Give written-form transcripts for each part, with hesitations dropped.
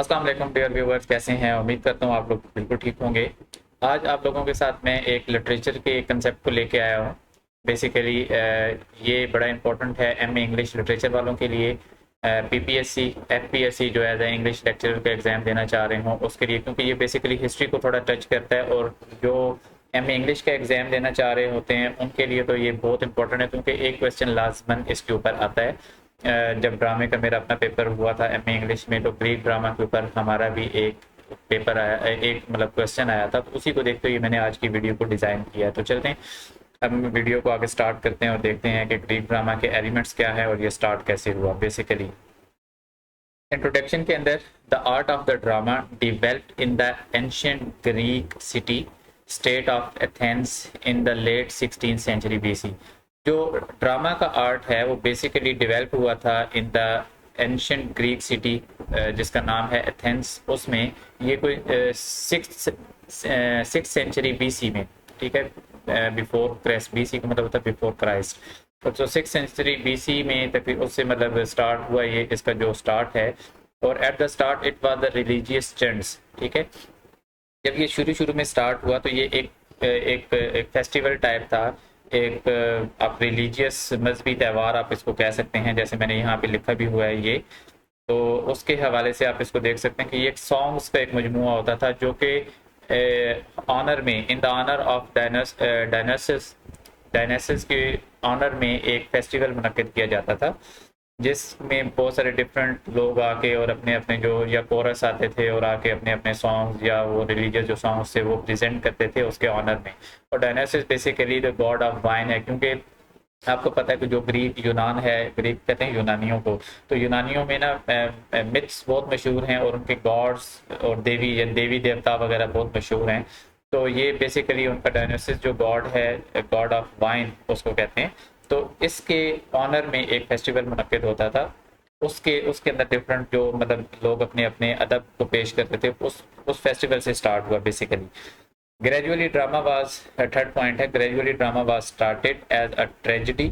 अस्सलाम वालेकुम dear viewers, कैसे हैं? उम्मीद करता हूँ आप लोग बिल्कुल ठीक होंगे। आज आप लोगों के साथ मैं एक लिटरेचर के कंसेप्ट को लेके आया हूँ। बेसिकली ये बड़ा इंपॉर्टेंट है एमए इंग्लिश लिटरेचर वालों के लिए, पीपीएससी एफपीएससी जो एज ए इंग्लिश लेक्चरर का एग्ज़ाम देना चाह रहे हों उसके लिए, क्योंकि ये बेसिकली हिस्ट्री को थोड़ा टच करता है। और जो एमए इंग्लिश का एग्ज़ाम देना चाह रहे होते हैं उनके लिए तो ये बहुत इंपॉर्टेंट है, क्योंकि एक क्वेश्चन लाजमन इसके ऊपर आता है। जब ड्रामे का मेरा अपना पेपर हुआ था एमए इंग्लिश में, तो ग्रीक ड्रामा के ऊपर हमारा भी एक पेपर आया, एक मतलब क्वेश्चन आया था। तो उसी को देखते हुए मैंने आज की वीडियो को डिज़ाइन किया है। तो चलते हैं, अब वीडियो को आगे स्टार्ट करते हैं और देखते हैं कि ग्रीक ड्रामा के एलिमेंट्स क्या है और ये स्टार्ट कैसे हुआ। बेसिकली इंट्रोडक्शन के अंदर, the art of the drama developed in the ancient Greek city state of Athens in the late 16th century BC. जो ड्रामा का आर्ट है वो बेसिकली डेवलप हुआ था in the ancient Greek city जिसका नाम है एथेंस। उसमें ये कोई सिक्स सेंचुरी बीसी में, ठीक है, बिफोर क्राइस्ट। बीसी का मतलब होता है बिफोर क्राइस्ट। तो 6th सेंचुरी बीसी में तक उससे मतलब स्टार्ट हुआ ये, इसका जो स्टार्ट है। और at the start it was the religious chants, ठीक है। जब ये शुरू शुरू में स्टार्ट हुआ तो ये एक फेस्टिवल टाइप था, एक आप रिलीजियस मजहबी त्यौहार आप इसको कह सकते हैं, जैसे मैंने यहाँ पे लिखा भी हुआ है ये। तो उसके हवाले से आप इसको देख सकते हैं कि ये एक सॉन्ग्स का एक मजमुआ होता था, जो कि ऑनर में, in the honour of Dionysus Dionysus के ऑनर में एक फेस्टिवल मुनक्किद किया जाता था, जिसमें बहुत सारे डिफरेंट लोग आके और अपने अपने जो या कोरस आते थे और आके अपने अपने सॉन्ग्स या वो रिलीजियस जो सॉन्ग्स थे वो प्रेजेंट करते थे उसके ऑनर में। और Dionysus basically the god of wine है, क्योंकि आपको पता है कि जो ग्रीक यूनान है, ग्रीक कहते हैं यूनानियों को, तो यूनानियों में ना मिथ्स बहुत मशहूर हैं और उनके गॉड्स और देवी या देवी देवता वगैरह बहुत मशहूर हैं। तो ये बेसिकली उनका डायनासिस जो गॉड है, गॉड ऑफ वाइन उसको कहते हैं। तो इसके ऑनर में एक फेस्टिवल मुनक्किद होता था। उसके उसके अंदर डिफरेंट जो मतलब लोग अपने अपने अदब को पेश करते थे, उस फेस्टिवल से स्टार्ट हुआ basically. Gradually drama was, third point है, gradually drama was started as a tragedy.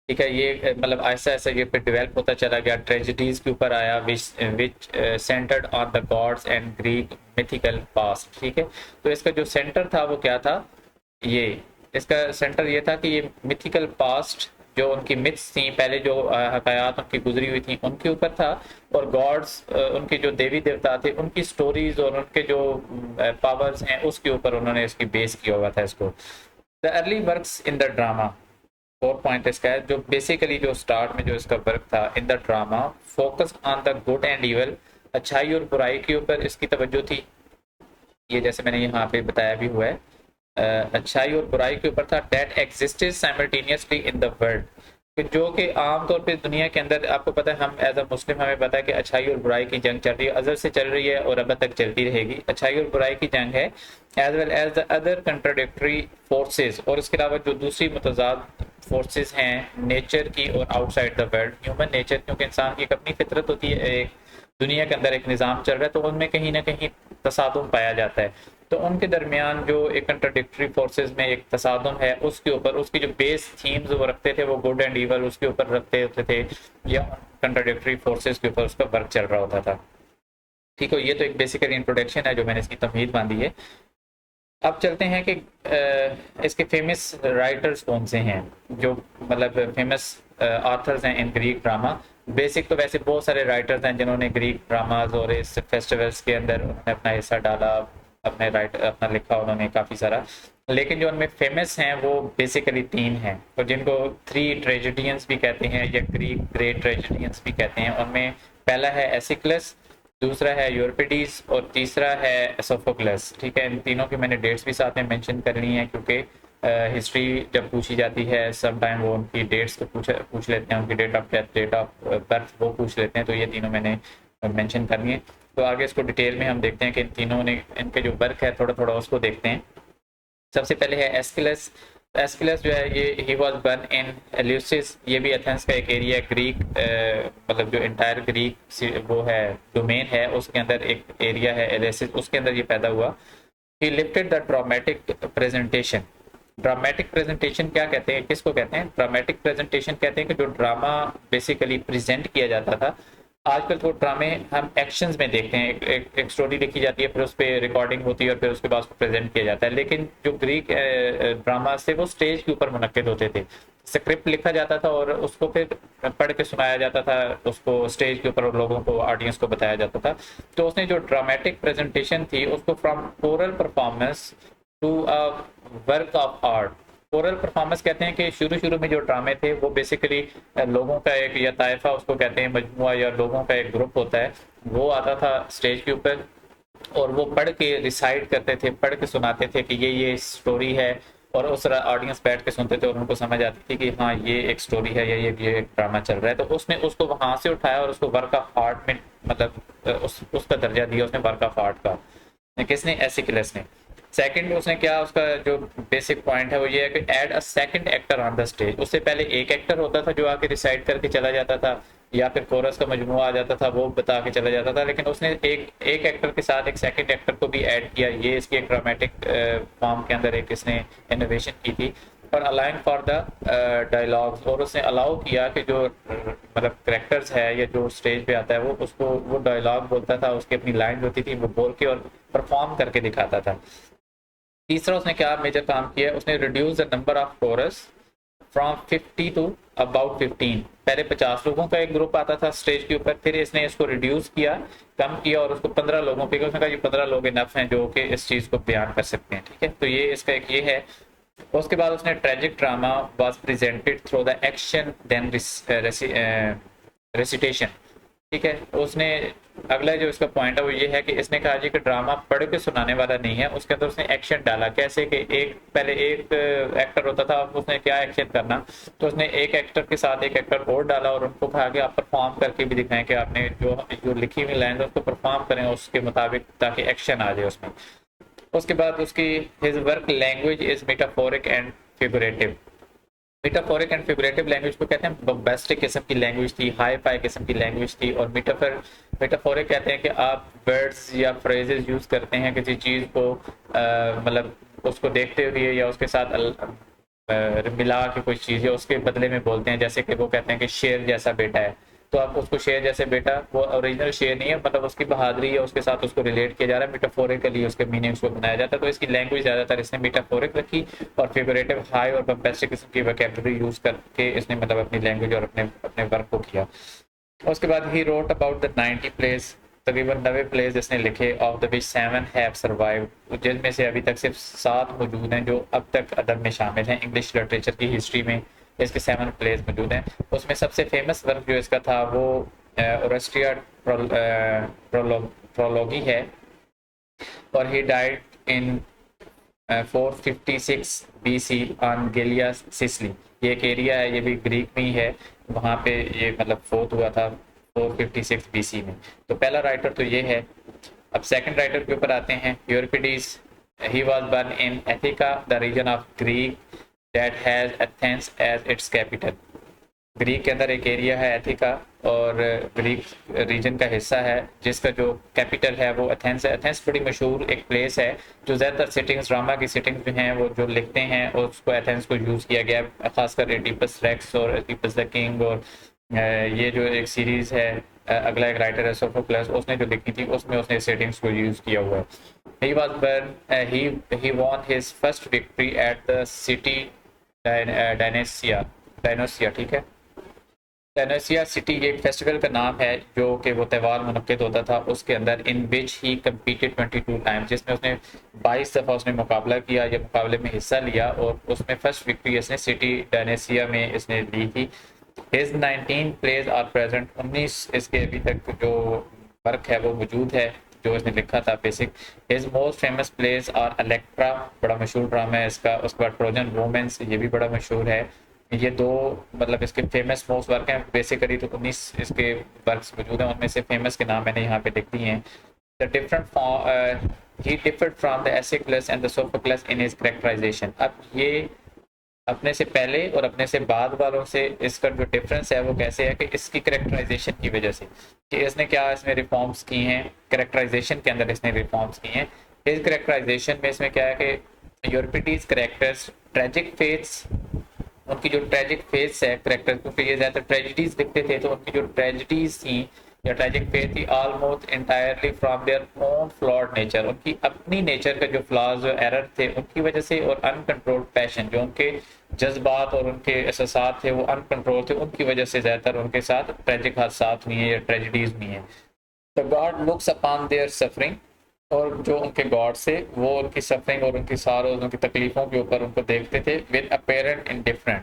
ठीक है, ये मतलब ऐसा ऐसा ये पे डेवलप होता चला गया, ट्रेजिडीज के ऊपर आया, which centred on the gods and Greek mythical past. ठीक है, तो इसका जो सेंटर था वो क्या था, ये इसका सेंटर ये था कि ये मिथिकल पास्ट, जो उनकी मिथ्स थी पहले, जो हकायात उनकी गुजरी हुई थी उनके ऊपर था। और गॉड्स, उनके जो देवी देवता थे उनकी स्टोरीज और उनके जो पावर्स हैं उसके ऊपर उन्होंने इसकी बेस किया हुआ था इसको। The early works in the drama, fourth point इसका है, जो बेसिकली जो स्टार्ट में जो इसका वर्क था in the drama focus on the good and evil, अच्छाई और बुराई के ऊपर इसकी तवज्जो थी। ये जैसे मैंने यहाँ पे बताया भी हुआ है, अच्छाई और बुराई के ऊपर था। That existed simultaneously in the world, जो कि आमतौर पे दुनिया के अंदर, आपको पता है, हम एज अ मुस्लिम हमें पता है कि अच्छाई और बुराई की जंग चल रही है, अजल से चल रही है और अब तक चलती रहेगी। अच्छाई और बुराई की जंग है, as well as the other contradictory forces, और इसके अलावा जो दूसरी मुतजाद फोर्सेस हैं नेचर की और outside the world, human nature, क्योंकि इंसान की एक अपनी फितरत होती है, एक दुनिया के अंदर एक निज़ाम चल रहा है तो उनमें कहीं ना कहीं तसादुम पाया जाता है। तो उनके दरमियान जो एक कंट्राडिक्टरी फोर्सेस में एक तसादुम है, उसके ऊपर उसकी जो बेस थीम्स वो रखते थे, वो गुड एंड ईवल उसके ऊपर रखते होते थे, या कंट्राडिक्टरी फोर्सेस के ऊपर उसका वर्क चल रहा होता था। ठीक है, ये तो एक बेसिकली इंट्रोडक्शन है जो मैंने इसकी तमहीद बांधी है। अब चलते हैं कि इसके फेमस राइटर्स कौन से हैं, जो मतलब फेमस ऑथर्स हैं इन ग्रीक ड्रामा। बेसिक तो वैसे बहुत सारे राइटर्स हैं जिन्होंने ग्रीक ड्रामाज और इस फेस्टिवल्स के अंदर उन्होंने अपना हिस्सा डाला, अपने अपना लिखा उन्होंने काफ़ी सारा। लेकिन जो उनमें फेमस हैं वो बेसिकली तीन हैं, और जिनको थ्री ट्रेजिडियंस भी कहते हैं या ग्रीक ग्रेट ट्रेजिडियंस भी कहते हैं। उनमें पहला है एसिक्लस, दूसरा है यूरोपिडीज और तीसरा है सोफोक्लस। ठीक है, इन तीनों की मैंने डेट्स भी साथ में मेंशन करनी है, क्योंकि हिस्ट्री जब पूछी जाती है सम टाइम वो उनकी डेट्स को पूछ लेते हैं, उनकी date of death, date of birth वो पूछ लेते हैं, तो ये तीनों मैंने मेंशन करनी है। तो आगे इसको डिटेल में हम देखते हैं कि इन तीनों ने, इनके जो वर्क है थोड़ा थोड़ा उसको देखते हैं। सबसे पहले है एस्किलस। एस्किलस जो है ये ही वाज बर्न इन एल्यूसिस, ये भी एथेंस का एक एरिया, ग्रीक मतलब जो इंटायर ग्रीक वो है डोमेन है, उसके अंदर एक एरिया है एल्यूसिस, उसके अंदर ये पैदा हुआ। ही lifted the dramatic presentation. Dramatic presentation क्या कहते हैं, किसको कहते हैं? ड्रामेटिक प्रेजेंटेशन कहते हैं कि जो ड्रामा बेसिकली प्रेजेंट किया जाता था आजकल तो ड्रामे हम एक्शंस में देखते हैं, एक स्टोरी लिखी जाती है, फिर उस पर रिकॉर्डिंग होती है और फिर उसके बाद उसको प्रेजेंट किया जाता है। लेकिन जो ग्रीक ड्रामा से वो स्टेज के ऊपर मुनक्किद होते थे, स्क्रिप्ट लिखा जाता था और उसको फिर पढ़ के सुनाया जाता था, उसको स्टेज के ऊपर लोगों को, ऑडियंस को बताया जाता था। तो उसने जो ड्रामेटिक प्रेजेंटेशन थी उसको from choral performance to a work of art. Choral performance कहते हैं कि शुरू शुरू में जो ड्रामे थे वो बेसिकली लोगों का एक, या ताइफा उसको कहते हैं, मजमुआ या लोगों का एक ग्रुप होता है, वो आता था स्टेज के ऊपर और वो पढ़ के रिसाइट करते थे, पढ़ के सुनाते थे कि ये स्टोरी है, और उस ऑडियंस बैठ के सुनते थे और उनको समझ आती थी कि हाँ ये एक स्टोरी है या ये एक ड्रामा चल रहा है। तो उसने उसको वहां से उठाया और उसको वर्क ऑफ आर्ट में, मतलब उसका दर्जा दिया उसने वर्क ऑफ आर्ट का। किसने? एसिकिलस ने। सेकंड उसने क्या, उसका जो बेसिक पॉइंट है वो ये है कि add a second actor on the stage. उससे पहले एक एक्टर होता था जो आके रिसाइट करके चला जाता था, या फिर कोरस का मजमुआ आ जाता था वो बता के चला जाता था, लेकिन उसने एक एक्टर के साथ एक सेकंड एक्टर को भी ऐड किया। ये इसकी एक ड्रामेटिक फॉर्म के अंदर एक इसने इनोवेशन की थी। और अलाइन फॉर द डायलॉग्स, और उसने अलाउ किया कि जो मतलब करेक्टर्स है या जो स्टेज पे आता है वो उसको वो डायलॉग बोलता था, उसकी अपनी लाइन होती थी, वो बोल के और परफॉर्म करके दिखाता था। तीसरा उसने क्या मेजर काम किया, उसने reduce the number of chorus from 50 to about 15। पहले 50 लोगों का एक ग्रुप आता था स्टेज के ऊपर, फिर इसने इसको रिड्यूस किया, कम किया और उसको 15 लोगों पे, उसने कहा ये 15 लोग इनफ हैं जो कि इस चीज को बयान कर सकते हैं। ठीक है, तो ये इसका एक ये है। उसके बाद उसने tragic drama was presented through the action then recitation. ठीक है, उसने अगला जो इसका पॉइंट है वो ये है कि इसने कहा जी कि ड्रामा पढ़ के सुनाने वाला नहीं है, उसके अंदर उसने एक्शन डाला। कैसे कि एक पहले एक एक्टर होता था, उसने क्या एक्शन करना, तो उसने एक एक्टर के साथ एक एक्टर और डाला और उनको कहा कि आप परफॉर्म करके भी दिखाएं कि आपने जो जो लिखी हुई लाइन है उसको परफॉर्म करें उसके मुताबिक, ताकि एक्शन आ जाए उसमें। उसके बाद उसकी his work language is metaphoric and figurative. Metaphoric and figurative language को कहते हैं बम्बास्टिक किस्म की लैंग्वेज थी, हाई फाई किस्म की लैंग्वेज थी। और मेटाफोरिक कहते हैं कि आप वर्ड्स या फ्रेजेस यूज करते हैं किसी चीज को मतलब उसको देखते हुए या उसके साथ मिला के कोई चीज है उसके बदले में बोलते हैं। जैसे कि वो कहते हैं कि शेर जैसा बेटा है, तो आप उसको शेर जैसे बेटा, वो ओरिजिनल शेर नहीं है, मतलब उसकी बहादुरी है उसके साथ उसको रिलेट किया जा रहा है, मेटाफोरिकली उसके मीनिंग्स को बनाया जाता है। तो इसकी लैंग्वेज ज्यादातर इसने मेटाफोरिक रखी और फिगरेटिव हाई और बम्पेस्टिक किस्म की वोकैबुलरी यूज करके इसने मतलब अपनी लैंग्वेज और अपने अपने वर्क को किया। उसके बाद he wrote about the 90 place, तकरीबन 90 प्लेस इसने लिखे, of the which 7 have survived, जिनमें से अभी तक सिर्फ 7 मौजूद हैं जो अब तक अदब में शामिल हैं। इंग्लिश लिटरेचर की हिस्ट्री में इसके 7 प्लेस मौजूद हैं। उसमें सबसे फेमस वर्क जो इसका था वो ओरेस्टिया प्रोलोगी है, और he died in 456 BC on Gela Sicily. ये एक एरिया है, ये भी ग्रीक में ही है, वहाँ पे ये मतलब फोर्थ हुआ था 456 BC में। तो पहला राइटर तो ये है। अब सेकंड राइटर के ऊपर आते हैं, Euripides. He was born in Attica, the region of Greek that has Athens as its capital. Greek के अंदर एक एरिया है एथिका, और ग्रीक रीजन का हिस्सा है जिसका जो कैपिटल है वो एथेंस है। एथेंस बड़ी मशहूर एक प्लेस है, जो ज़्यादातर सिटिंग्स, ड्रामा की सिटिंग्स जो हैं वो जो लिखते हैं और उसको एथेंस को यूज़ किया गया है, खासकर एडिपस रेक्स और एडिपस द किंग। और ये जो एक सीरीज़ है, अगला एक राइटर है सोफोक्लस, उसने जो लिखी थी उसमें उसने सेटिंग्स को यूज़ किया हुआ है। He was born, he won his first victory at the city Dionysia. ठीक है, टेनेसिया सिटी ये एक फेस्टिवल का नाम है जो कि वो त्यौहार मुनक्किद होता था उसके अंदर, इन विच ही कम्पीटेड 22 टाइम्स, जिसमें उसने 22 दफ़ा उसने मुकाबला किया या मुकाबले में हिस्सा लिया, और उसमें फर्स्ट विक्ट्री इसने सिटी डायनेसिया में इसने ली थी। हिज 19 प्लेज आर प्रेजेंट, 19 इसके अभी तक जो वर्क है वो मौजूद है जो इसने लिखा था basic. His most famous plays are Electra, बड़ा मशहूर ड्रामा है इसका। उसके बाद ट्रोजन रोमेंस, ये भी बड़ा मशहूर है। ये दो मतलब इसके फेमस मोस्ट वर्क हैं। बेसिकली तो 19 इसके वर्क्स मौजूद हैं, उनमें से फेमस के नाम मैंने यहाँ पे लिख दिए हैं। The different he differed from the Aeschylus and the Sophocles in his characterisation. अब ये अपने से पहले और अपने से बाद वालों से इसका जो डिफरेंस है वो कैसे है कि इसकी कैरेक्टराइजेशन की वजह से, कि इसने क्या इसमें रिफॉर्म्स की हैं, कैरेक्टराइजेशन के अंदर इसने रिफॉर्म्स की हैं। इस कैरेक्टराइजेशन में इसमें क्या है कि यूरोपिटीज कैरेक्टर्स ट्रेजिक फेट्स, उनकी जो ट्रेजिक फेस है करेक्टर, क्योंकि ये ज़्यादातर ट्रेजिडीज लिखते थे, तो उनकी जो ट्रेजिडीज थी या ट्रेजिक फेथ थी almost entirely from their own flawed nature, उनकी अपनी नेचर का जो फ्लॉज जो एरर थे उनकी वजह से, और अनकंट्रोल्ड पैशन, जो उनके जज्बात और उनके एहसास थे वो अनकंट्रोल थे, उनकी वजह से ज़्यादातर उनके साथ ट्रेजिक हादसा हुई हैं या ट्रेजिडीज हुई हैं। The God looks upon their suffering, और जो उनके गॉड से वो उनकी सफरिंग और उनकी सारों उनकी तकलीफ़ों के ऊपर उनको देखते थे विद अपेरेंट इंडिफरेंट,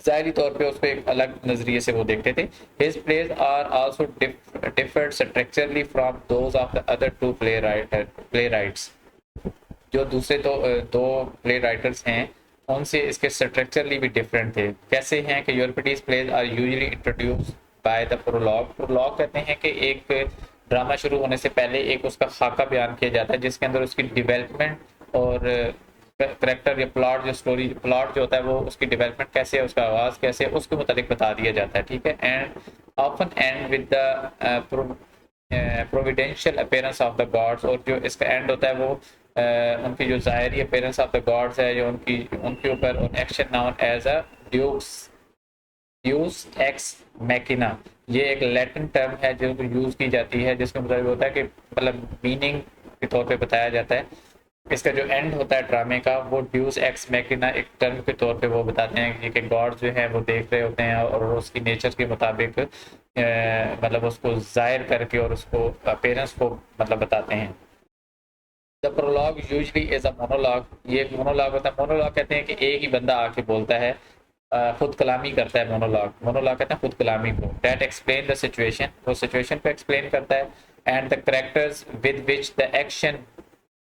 ज़ाहिरी तौर पे उसको एक अलग नज़रिए से वो देखते थे। His plays are also differed structurally from those of the other two playwrights, जो दूसरे दो प्ले राइटर्स हैं उनसे इसके स्ट्रक्चरली भी डिफरेंट थे। कैसे हैं कि Euripides plays are usually introduce by the prologue. Prologue कहते हैं कि एक ड्रामा शुरू होने से पहले एक उसका खाका बयान किया जाता है जिसके अंदर उसकी डेवलपमेंट और करेक्टर या प्लॉट, जो स्टोरी प्लॉट जो होता है वो उसकी डेवलपमेंट कैसे है, उसका आवाज़ कैसे है, उसके मुताबिक बता दिया जाता है, ठीक है। And often end with the providential appearance of the gods, और जो इसका एंड होता है वो उनकी जो ज़ाहिरी अपीयरेंस ऑफ द गॉड्स है, जो उनके ऊपर action known as a deus ex machina. ये एक लैटिन टर्म है जो यूज़ की जाती है जिसका मतलब होता है कि मतलब मीनिंग के तौर पे बताया जाता है। इसका जो एंड होता है ड्रामे का वो ड्यूस एक्स मैकिना एक टर्म के तौर पे वो बताते हैं कि गॉड जो है वो देख रहे होते हैं और उसकी नेचर के मुताबिक मतलब उसको जाहिर करके और उसको पेरेंट्स को मतलब बताते हैं। The prologue usually is a monologue, ये एक मोनोलॉग होता है। मोनोलॉग कहते हैं कि एक ही बंदा आके बोलता है, खुद कलामी करता है। मोनोलॉग कहते हैं खुद कलामी को। डैट एक्सप्लेन द सिचुएशन, वो सिचुएशन को एक्सप्लेन करता है। And the characters with which the action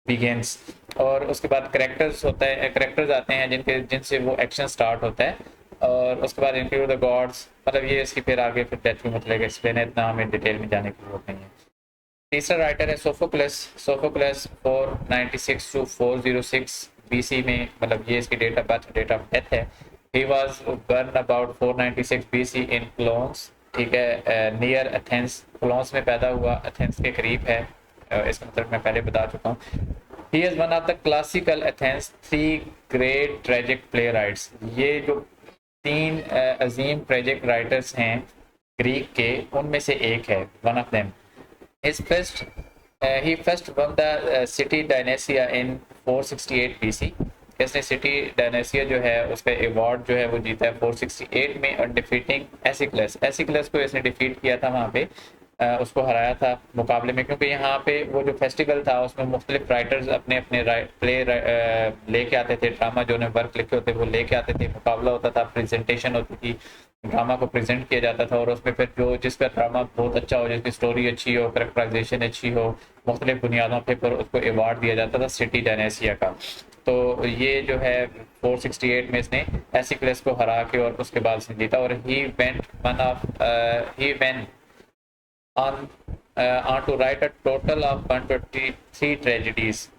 begins, और उसके बाद करेक्टर्स होता है, करेक्टर्स आते हैं जिनसे वो एक्शन स्टार्ट होता है, और उसके बाद इंक्लूड द गॉड्स, मतलब ये इसकी फिर आगे फिर डेथ की मतलब एक्सप्लेन है, इतना हमें डिटेल में जाने की जरूरत नहीं है। तीसरा राइटर है सोफोक्लस। सोफोक्लस 496 टू 406 बीसी में, मतलब ये इसकी date of birth, date of death है। He was born about 496 BC in Colonus, ठीक है, नियर एथेंस। क्लोन्स में पैदा हुआ, एथेंस के करीब है। इसका मतलब मैं पहले बता चुका हूँ। He is one of the classical Athens three great tragic play rights. ये जो तीन अजीम ट्रेजिक राइटर्स हैं ग्रीक के, उनमें से एक है, one of them. His first, he first won the city Dionysia in 468 BC। इसने सिटी डायनेसिया जो है उसका अवार्ड जो है वो जीता है 468 में, और डिफीटिंग एसिक्लस। एसिक्लस को इसने डिफीट किया था वहाँ पे, उसको हराया था मुकाबले में, क्योंकि यहाँ पे वो जो फेस्टिवल था उसमें मुख्तलिफ राइटर्स अपने अपने प्ले लेके आते थे, ड्रामा जो उन्हें वर्क लिखे होते वो लेके आते थे, मुकाबला होता था, प्रेजेंटेशन होती थी, ड्रामा को प्रेजेंट किया जाता था, और उसमें फिर जो जिसका ड्रामा बहुत अच्छा हो, जिसकी स्टोरी अच्छी हो, करेक्टराइजेशन अच्छी हो, मुख्तलिफ बुनियादों पे पर उसको अवार्ड दिया जाता था सिटी डायनेसिया का। तो ये जो है 468 में इसने एसिक्लस को हरा के और उसके बाद इसने जीता, और he went on to write a total of 123 tragedies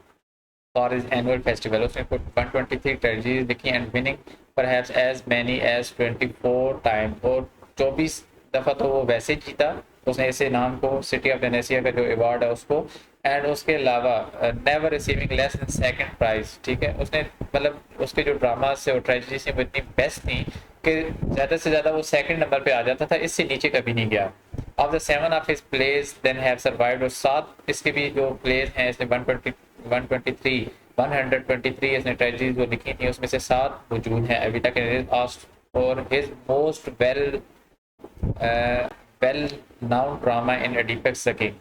for his annual festival। उसने कुछ 123 tragedies लिखी and winning perhaps as many as 24 times, और 24 दफ़ा तो वो वैसे जीता उसने इसे नाम को, सिटी ऑफ वेनेसिया का जो अवार्ड है उसको। एंड उसके अलावा never receiving less than second prize, ठीक है। उसने मतलब उसके जो ड्रामा से और ट्रेजेडी से वो इतनी बेस्ट थी कि ज़्यादा से ज़्यादा वो सेकंड नंबर पे आ जाता था, इससे नीचे कभी नहीं गया। Of the 7 of his plays then have survived, और 7 इसके भी जो प्लेज हैं इसने 123 इसने ट्रेजेडीज वो लिखी थी, उसमें से 7 मौजूद हैं अभी तक। और his most well known drama in Oedipus the king.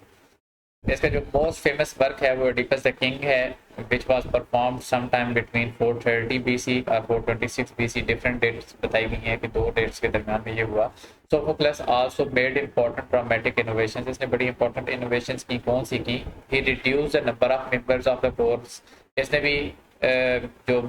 इसका जो मोस्ट फेमस वर्क है वो एडिपस द किंग है, which was performed sometime between 430 BC और 426 BC। डिफरेंट डेट्स बताई गई हैं कि दो डेट्स के दरमियान में ये हुआ। Sophocles also made important dramatic innovations, इसने बड़ी इंपॉर्टेंट इनोवेशंस की। कौन सी की? He reduced the number of members of the chorus, इसने भी जो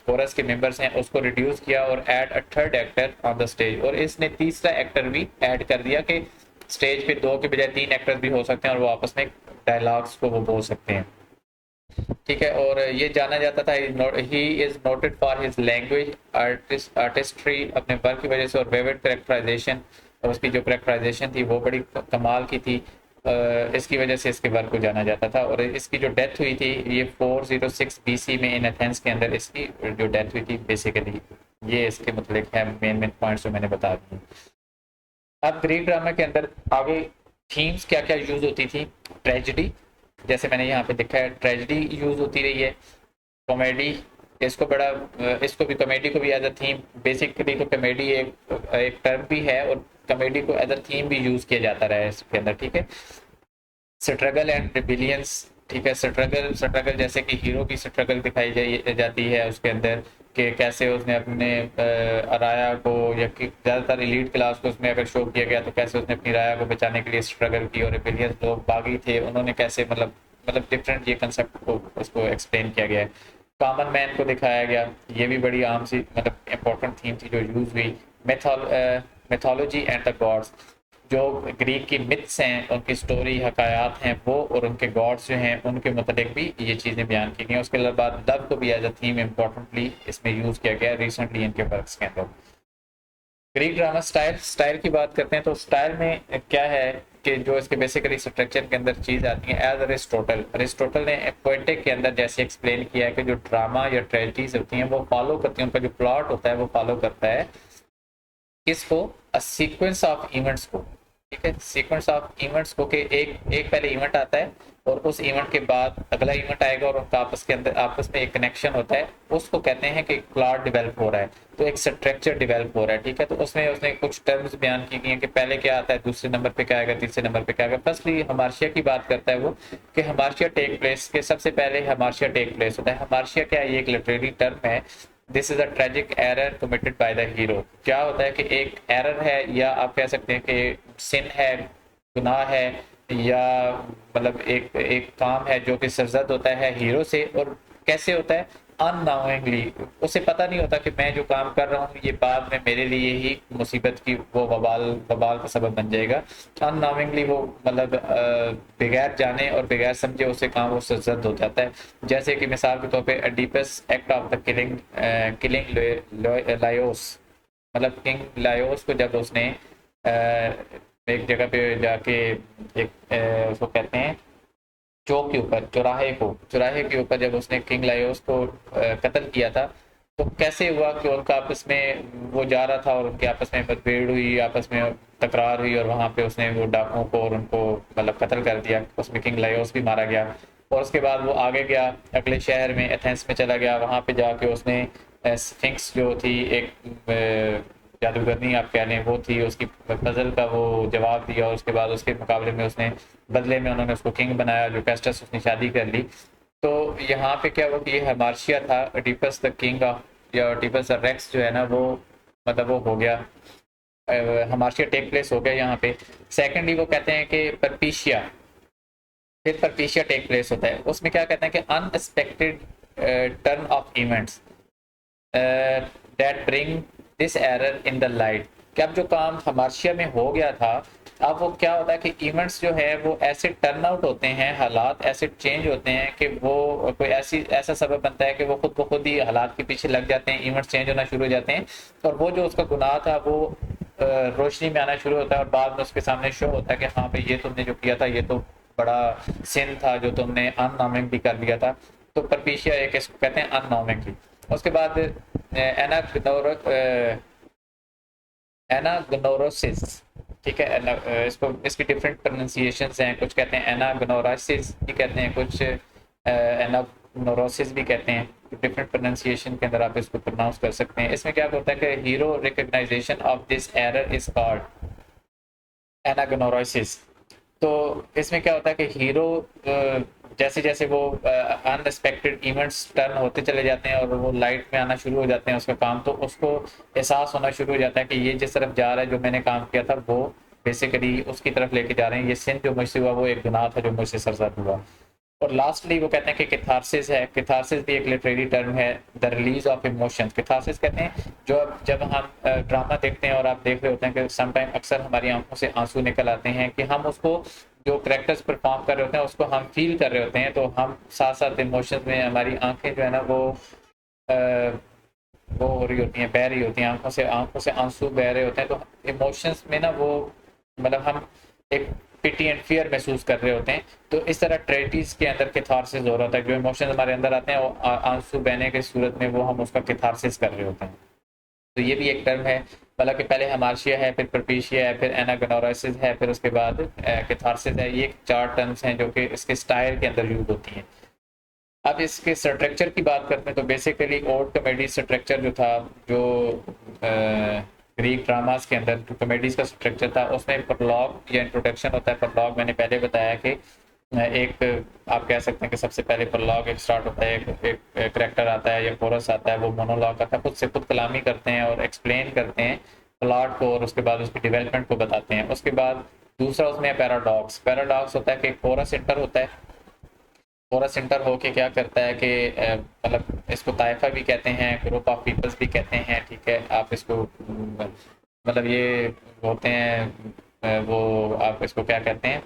कोरस के मेंबर्स हैं उसको रिड्यूस किया, और add a third actor on the stage, और इसने तीसरा एक्टर भी ऐड कर दिया कि स्टेज पे 2 के बजाय 3 एक्टर्स भी हो सकते हैं और वो आपस में डायलॉग्स को वो बोल सकते हैं, ठीक है। और ये जाना जाता था, he is noted for his language artistry, अपने वर्क की वजह से, और विविड करेक्टराइजेशन, और उसकी जो करेक्टराइजेशन थी वो बड़ी कमाल की थी। इसकी वजह से इसके वर्क को जाना जाता था। और इसकी जो डेथ हुई थी ये 406 BC में इन एथेंस के अंदर इसकी जो डेथ हुई थी बेसिकली। ये इसके मतलब है मेन पॉइंट्स जो मैंने बता दिए। अब ग्रीक ड्रामा के अंदर आगे थीम्स क्या क्या यूज होती थी? ट्रेजिडी, जैसे मैंने यहाँ पे देखा है, ट्रेजिडी यूज होती रही है। कॉमेडी, इसको बड़ा इसको भी, कॉमेडी को भी एज अ थीम, बेसिकली तो कॉमेडी एक एक टर्म भी है और कॉमेडी को एज अ थीम भी यूज किया जाता रहा है इसके अंदर, ठीक है। स्ट्रगल एंड रिबिलियंस, ठीक है, स्ट्रगल स्ट्रगल जैसे कि हीरो की स्ट्रगल दिखाई जाती है उसके अंदर, कि कैसे उसने अपने राया को, या कि ज़्यादातर एलीट क्लास को उसमें अगर शो किया गया तो कैसे उसने अपनी राया को बचाने के लिए स्ट्रगल की, और रिबिलियंस लोग बागी थे उन्होंने कैसे मतलब डिफरेंट ये कंसेप्ट को उसको एक्सप्लेन किया गया है। कॉमन मैन को दिखाया गया, ये भी बड़ी आम सी मतलब इम्पोर्टेंट थीम थी जो यूज हुई। मेथोलॉजी एंड द गॉड्स, जो ग्रीक की मिथ्स हैं, उनकी स्टोरी हकायात हैं वो, और उनके गॉड्स जो हैं उनके मुताबिक भी ये चीज़ें बयान की गई हैं। उसके बाद लव को भी एज अ थीम इम्पोर्टेंटली इसमें यूज किया गया रिसेंटली इनके वर्क्स के अंदर। ग्रीक ड्रामा स्टाइल, स्टाइल की बात करते हैं तो स्टाइल में क्या है कि जो इसके बेसिकली स्ट्रक्चर के अंदर चीज आती है, एज अरिस्टोटल, अरिस्टोटल ने पोएटिक के अंदर जैसे एक्सप्लेन किया है कि जो ड्रामा या ट्रेजेडीज होती हैं वो फॉलो करती हैं, उनका जो प्लॉट होता है वो फॉलो करता है किसको? अ सीक्वेंस ऑफ इवेंट्स को, ठीक है, सीक्वेंस ऑफ इवेंट्स को, कि एक एक पहले इवेंट आता है और उस इवेंट के बाद अगला इवेंट आएगा और उनका आपस के अंदर आपस में एक कनेक्शन होता है, उसको कहते हैं कि प्लॉट डेवलप हो रहा है, तो एक स्ट्रक्चर डेवलप हो रहा है, ठीक है। तो उसमें उसने कुछ टर्म्स बयान की गई हैं कि पहले क्या आता है, दूसरे नंबर पे क्या आएगा, तीसरे नंबर पे क्या आएगा। फर्स्टली हमार्शिया की बात करता है वो, कि हमार्शिया टेक प्लेस, के सबसे पहले हमार्शिया टेक प्लेस होता है। हमार्शिया क्या है? ये एक लिटरेरी टर्म है। This is a tragic error committed by the hero. क्या होता है कि एक एरर है, या आप कह सकते हैं कि सिन है, गुनाह है, या मतलब एक एक काम है जो कि सरजद होता है हीरो से। और कैसे होता है? अननोइंगली, उसे पता नहीं होता कि मैं जो काम कर रहा हूँ ये बाद में मेरे लिए ही मुसीबत की वो वबाल वबाल का सबब बन जाएगा। अननोइंगली वो मतलब बगैर जाने और बगैर समझे उसे काम वो सरजद हो जाता है। जैसे कि मिसाल के तौर पे Oedipus act of the killing Laos, मतलब किंग लायोस को जब उसने एक जगह पे जाके एक उसको कहते हैं चौक के ऊपर, चौराहे के ऊपर जब उसने किंग लायोस को कत्ल किया था, तो कैसे हुआ कि उनका आपस में वो जा रहा था और उनके आपस में मतभेड़ हुई, आपस में तकरार हुई, और वहां पे उसने वो डाकुओं को और उनको मतलब कत्ल कर दिया, उसमें किंग लायोस भी मारा गया। और उसके बाद वो आगे गया, अगले शहर में एथेंस में चला गया, वहां पे जाके उसने स्फिंक्स जो थी एक जादूगरनी आप कह लें वो थी, उसकी पजल का वो जवाब दिया, और उसके बाद उसके मुकाबले में उसने बदले में उन्होंने उसको किंग बनाया, जो पेस्टस उसने शादी कर ली। तो यहाँ पे क्या हुआ कि ये हमार्शिया था, ओडिपस द किंग ऑफ, या ओडिपस द रेक्स जो है ना वो मतलब वो हो गया, हमार्शिया टेक प्लेस हो गया यहाँ पे। सेकेंडली वो कहते हैं कि परपीशिया, फिर परपीशिया टेक प्लेस होता है। उसमें क्या कहते हैं कि unexpected turn off events that bring this error in the light, कि अब जो काम हमार्शिया में हो गया था, अब वो क्या होता है कि इवेंट्स जो है वो ऐसे टर्न आउट होते हैं, हालात ऐसे चेंज होते हैं कि वो कोई ऐसा सबब बनता है कि वो खुद ब खुद ही हालात के पीछे लग जाते हैं, इवेंट्स चेंज होना शुरू हो जाते हैं, और वो जो उसका गुनाह था वो रोशनी में आना शुरू होता है, और बाद में उसके सामने शो होता है कि हाँ भाई ये तुमने जो किया था ये तो बड़ा सिन था जो तुमने अननॉमिंग भी कर लिया था। तो परपीशिया एक इसको कहते हैं अननॉमिंगली। उसके बाद एनाग्नोरोसिस, ठीक है, इसको इसकी डिफरेंट प्रोनाउंसिएशंस हैं, कुछ कहते हैं एनाग्नोरासिस भी कहते हैं, कुछ एनाग्नोरोसिस भी कहते हैं। डिफरेंट प्रोनाउंसिएशन के अंदर आप इसको प्रोनाउंस कर सकते हैं। इसमें क्या होता है कि hero recognition of this error is called anagnorisis. तो इसमें क्या होता है कि हीरो जैसे जैसे वो अनएक्सपेक्टेड इवेंट्स टर्न होते चले जाते हैं और वो लाइट में आना शुरू हो जाते हैं उसका काम, तो उसको एहसास होना शुरू हो जाता है कि ये जिस तरफ जा रहा है जो मैंने काम किया था वो बेसिकली उसकी तरफ लेके जा रहे हैं, ये सिन जो मुझसे हुआ वो एक गुनाह था जो मुझसे सरजद हुआ। और लास्टली वो कहते हैं कि कैथारसिस है। कैथारसिस भी एक लिटरेरी टर्म है, the release of emotions. Catharsis कहते हैं जो जब हम ड्रामा देखते हैं और आप देख रहे होते हैं कि समटाइम अक्सर हमारी आंखों से आंसू निकल आते हैं, कि हम उसको जो करेक्टर्स परफॉर्म कर रहे होते हैं उसको हम फील कर रहे होते हैं, तो हम साथ साथ इमोशंस में हमारी आंखें जो है ना वो हो रही होती हैं, बह रही होती हैं, आंखों से आंसू बह रहे होते हैं। तो इमोशंस में ना वो मतलब हम एक पिटी एंड फियर महसूस कर रहे होते हैं। तो इस तरह ट्रेजिडीज के अंदर कैथारसिस हो रहा होता है, जो इमोशंस हमारे अंदर आते हैं वो आंसू बहने की सूरत में वो हम उसका कैथारसिस कर रहे होते हैं। तो ये भी एक टर्म है मतलब कि पहले हमार्शिया है, फिर परपीशिया है, फिर एनागोनोराइसिस है, फिर उसके बाद कैथारसिस है। ये 4 टर्म्स हैं जो कि इसके स्टाइल के अंदर यूज होती हैं। अब इसके स्ट्रक्चर की बात करते हैं तो बेसिकली ओल्ड कॉमेडी स्ट्रक्चर जो था, जो ग्रीक ड्रामास के अंदर जो कॉमेडीज का स्ट्रक्चर था, उसमें प्रोलॉग या इंट्रोडक्शन होता है। प्रोलॉग मैंने पहले बताया कि एक, आप कह सकते हैं कि सबसे पहले प्रोलॉग एक स्टार्ट होता है, एक करेक्टर आता है या कोरस आता है, वो मोनोलॉग करता है, खुद से खुद कलामी करते हैं और एक्सप्लेन करते हैं प्लॉट को, और उसके बाद उसकी डेवलपमेंट को बताते हैं। उसके बाद दूसरा उसमें पैराडॉक्स। पैराडॉक्स होता है कि कोरस इंटर होता है, थोड़ा सेंटर होके क्या करता है कि मतलब इसको ताइफा भी कहते हैं, ग्रुप ऑफ पीपल्स भी कहते हैं, ठीक है। आप इसको मतलब ये होते हैं वो आप इसको क्या कहते हैं,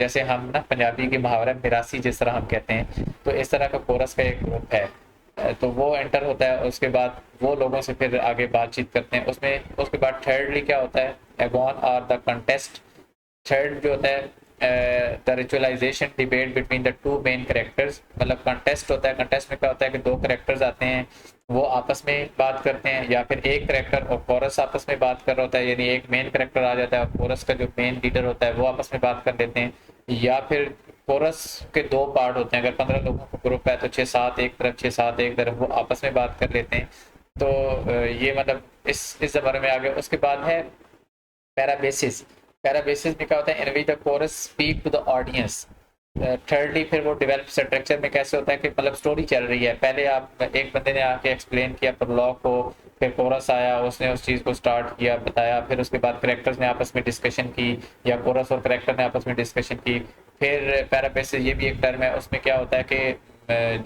जैसे हम ना पंजाबी के मुहावरा मिरासी जिस तरह हम कहते हैं, तो इस तरह का कोरस का एक ग्रुप है। तो वो एंटर होता है, उसके बाद वो लोगों से फिर आगे बातचीत करते हैं उसमें। उसके बाद थर्डली क्या होता है, एगॉन और द कंटेस्ट। थर्ड जो होता है the ritualisation debate between the two main characters. मतलब कंटेस्ट होता है, कंटेस्ट में क्या होता है कि दो करेक्टर्स आते हैं, वो आपस में बात करते हैं, या फिर एक करेक्टर और कोरस आपस में बात कर रहा होता है, यानी एक मेन करेक्टर आ जाता है और कोरस का जो मेन लीडर होता है वो आपस में बात कर लेते हैं। या फिर कोरस के 2 पार्ट होते हैं, अगर 15 लोगों का ग्रुप है तो 6-7 एक तरफ, 6-7 एक तरफ, वो आपस में बात कर लेते हैं। तो ये मतलब इस ज़माने में आ गया। उसके बाद है पैराबेसिस। पैराबेसिस में क्या होता है, in which the chorus speak to the audience. Thirdly फिर वो डेवलप स्ट्रक्चर में कैसे होता है कि मतलब स्टोरी चल रही है, पहले आप एक बंदे ने आके एक्सप्लेन किया प्रोलॉग को, फिर कोरस आया, उसने उस चीज़ को स्टार्ट किया, बताया, फिर उसके बाद करेक्टर्स ने आपस में डिस्कशन की, या कोरस और करेक्टर ने आपस में डिस्कशन की। फिर पैराबेसिस ये भी एक टर्म है, उसमें क्या होता है कि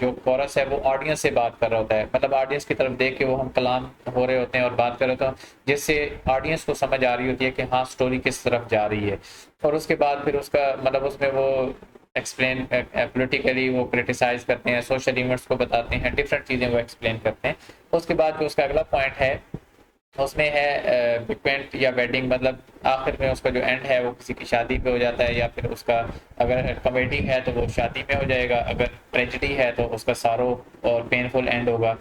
जो कोरस है वो ऑडियंस से बात कर रहा होता है, मतलब ऑडियंस की तरफ देख के वो हम कलाम हो रहे होते हैं और बात कर रहे होते हैं, जिससे ऑडियंस को समझ आ रही होती है कि हाँ स्टोरी किस तरफ जा रही है। और उसके बाद फिर उसका मतलब उसमें वो एक्सप्लेन पॉलिटिकली वो क्रिटिसाइज करते हैं, सोशल इवेंट्स को बताते हैं, डिफरेंट चीज़ें वो एक्सप्लेन करते हैं। उसके बाद जो उसका अगला पॉइंट है उसमें है बिक्वेंट या वेडिंग। मतलब आखिर में उसका जो एंड है वो किसी की शादी पे हो जाता है, या फिर उसका अगर कॉमेडी है तो वो शादी में हो जाएगा, अगर ट्रेजेडी है तो उसका सारो और पेनफुल एंड होगा।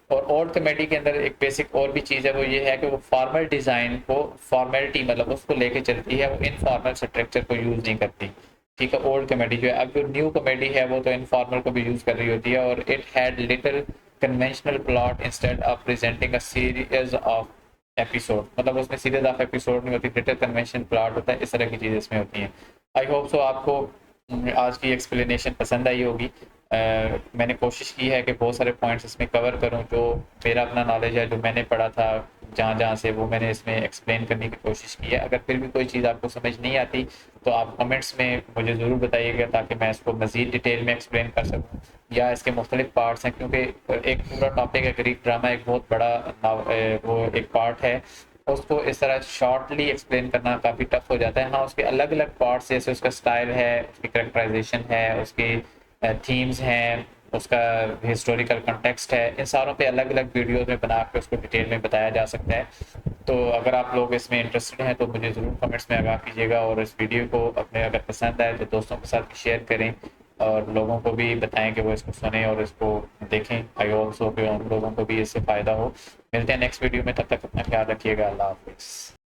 और ओल्ड कॉमेडी के अंदर एक बेसिक और भी चीज़ है, वो ये है कि वो फॉर्मल डिज़ाइन को, फॉर्मेलिटी मतलब उसको लेके चलती है, वो इनफॉर्मल स्ट्रक्चर को यूज़ नहीं करती, ठीक है। ओल्ड कॉमेडी जो है, अब जो न्यू कॉमेडी है वो तो इनफॉर्मल को भी यूज़ कर रही होती है। और it had little conventional plot instead of presenting a series of episode. मतलब उसमें सीरीज ऑफ एपिसोड नहीं होती, लिटिल कन्वेंशन प्लॉट होता है, इस तरह की चीज़ें इसमें होती हैं। आई होप सो आपको आज की एक्सप्लेनेशन पसंद आई होगी। मैंने कोशिश की है कि बहुत सारे पॉइंट्स इसमें कवर करूं, जो मेरा अपना नॉलेज है, जो मैंने पढ़ा था जहाँ जहाँ से, वो मैंने इसमें एक्सप्लेन करने की कोशिश की है। अगर फिर भी कोई चीज़ आपको समझ नहीं आती तो आप कमेंट्स में मुझे ज़रूर बताइएगा, ताकि मैं इसको मज़ीद डिटेल में एक्सप्लेन कर सकूँ, या इसके मुख्तलिफ पार्ट्स हैं, क्योंकि एक पूरा टॉपिक है ग्रीक ड्रामा, एक बहुत बड़ा वो एक पार्ट है, उसको इस तरह शॉर्टली एक्सप्लेन करना काफ़ी टफ हो जाता है। हाँ, उसके अलग अलग पार्ट्स, जैसे उसका स्टाइल है, उसकी करेक्टराइजेशन है, उसकी थीम्स हैं, उसका हिस्टोरिकल कंटेक्स्ट है, इन सारों पे अलग अलग वीडियोस में बना के उसको डिटेल में बताया जा सकता है। तो अगर आप लोग इसमें इंटरेस्टेड हैं तो मुझे ज़रूर कमेंट्स में आगाह कीजिएगा, और इस वीडियो को अपने अगर पसंद आए तो दोस्तों के साथ शेयर करें, और लोगों को भी बताएं कि वो इसको सुने और इसको देखें। आई ऑल्सो कि उन लोगों को भी इससे फ़ायदा हो। मिलते हैं नेक्स्ट वीडियो में, तब तक अपना ख्याल रखिएगा। अल्लाह हाफिज़।